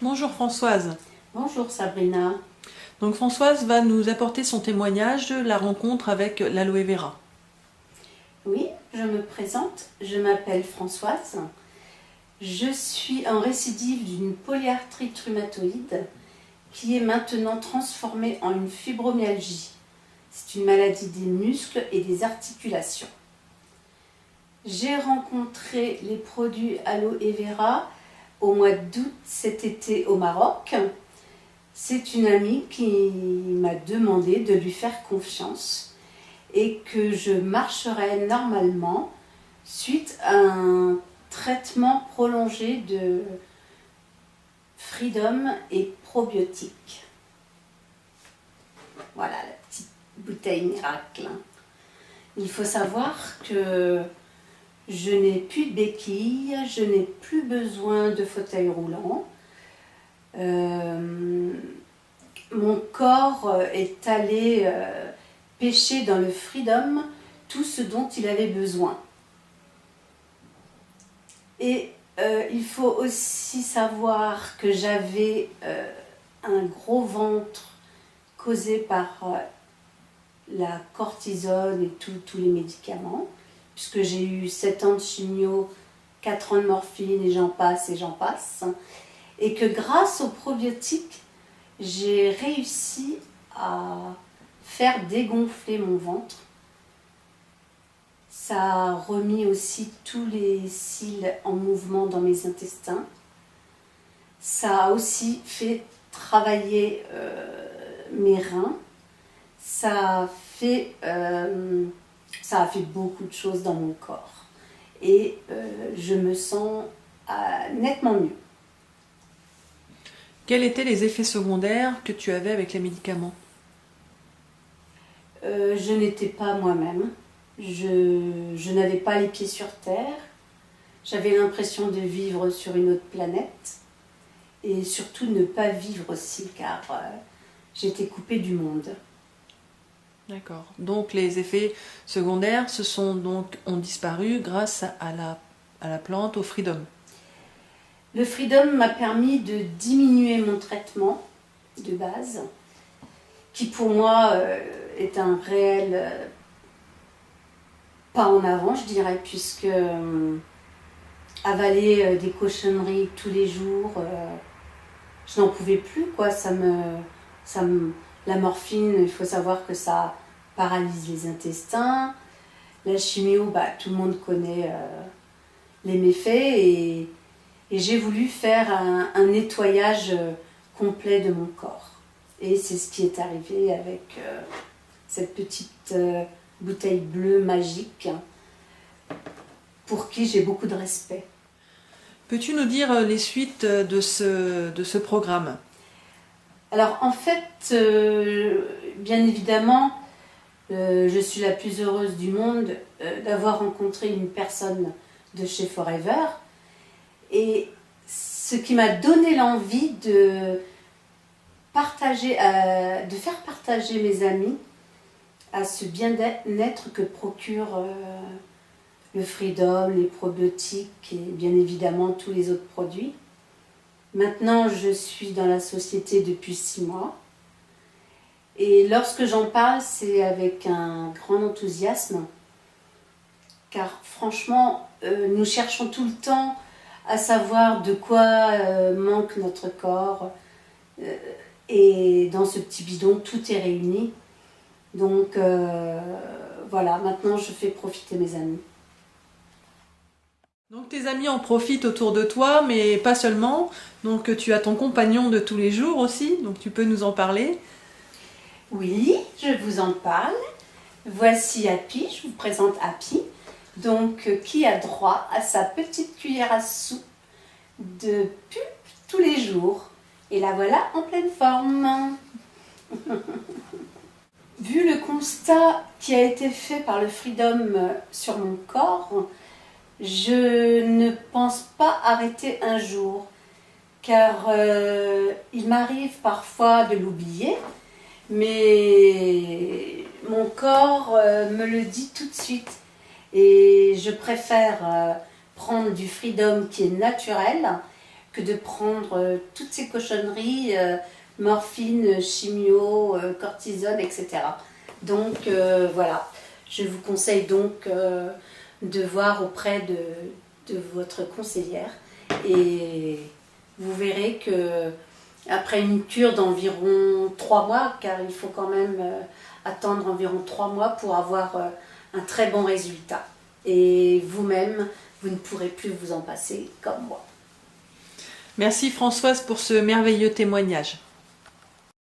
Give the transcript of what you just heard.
Bonjour Françoise. Bonjour Sabrina. Donc Françoise va nous apporter son témoignage de la rencontre avec l'aloe vera. Oui, je me présente, je m'appelle Françoise. Je suis en récidive d'une polyarthrite rhumatoïde qui est maintenant transformée en une fibromyalgie. C'est une maladie des muscles et des articulations. J'ai rencontré les produits aloe vera au mois d'août cet été au Maroc. C'est une amie qui m'a demandé de lui faire confiance et que je marcherai normalement suite à un traitement prolongé de Freedom et probiotiques. Voilà la petite bouteille miracle. Il faut savoir que je n'ai plus de béquilles, je n'ai plus besoin de fauteuil roulant. Mon corps est allé pêcher dans le Freedom tout ce dont il avait besoin. Et il faut aussi savoir que j'avais un gros ventre causé par la cortisone et tous les médicaments, puisque j'ai eu 7 ans de chimio, 4 ans de morphine et j'en passe. Et que grâce aux probiotiques, j'ai réussi à faire dégonfler mon ventre. Ça a remis aussi tous les cils en mouvement dans mes intestins. Ça a aussi fait travailler mes reins. Ça a fait beaucoup de choses dans mon corps. Et je me sens nettement mieux. Quels étaient les effets secondaires que tu avais avec les médicaments? Je n'étais pas moi-même. Je n'avais pas les pieds sur terre. J'avais l'impression de vivre sur une autre planète. Et surtout ne pas vivre aussi, car j'étais coupée du monde. D'accord. Donc les effets secondaires ont disparu grâce à la plante, au Freedom. Le Freedom m'a permis de diminuer mon traitement de base, qui pour moi est un réel pas en avant, je dirais, puisque avaler des cochonneries tous les jours, je n'en pouvais plus, quoi. La morphine, il faut savoir que ça paralyse les intestins. La chimio, tout le monde connaît les méfaits, et j'ai voulu faire un nettoyage complet de mon corps. Et c'est ce qui est arrivé avec cette petite bouteille bleue magique pour qui j'ai beaucoup de respect. Peux-tu nous dire les suites de ce programme? Alors en fait, bien évidemment, je suis la plus heureuse du monde d'avoir rencontré une personne de chez Forever. Et ce qui m'a donné l'envie de faire partager mes amis à ce bien-être que procure le Freedom, les probiotiques et bien évidemment tous les autres produits. Maintenant, je suis dans la société depuis 6 mois. Et lorsque j'en parle, c'est avec un grand enthousiasme. Car franchement, nous cherchons tout le temps à savoir de quoi manque notre corps. Et dans ce petit bidon, tout est réuni. Donc voilà, maintenant je fais profiter mes amis. Donc tes amis en profitent autour de toi, mais pas seulement. Donc tu as ton compagnon de tous les jours aussi, donc tu peux nous en parler. Oui, je vous en parle. Voici Happy, je vous présente Happy. Donc qui a droit à sa petite cuillère à soupe de pulpe tous les jours. Et la voilà en pleine forme. Vu le constat qui a été fait par le Freedom sur mon corps, je ne pense pas arrêter un jour, car il m'arrive parfois de l'oublier, mais mon corps me le dit tout de suite. Et je préfère prendre du Freedom qui est naturel que de prendre toutes ces cochonneries, morphine, chimio, cortisone, etc. Donc voilà, je vous conseille donc de voir auprès de votre conseillère et vous verrez que après une cure d'environ 3 mois, car il faut quand même attendre environ 3 mois pour avoir un très bon résultat. Et vous-même, vous ne pourrez plus vous en passer comme moi. Merci Françoise pour ce merveilleux témoignage.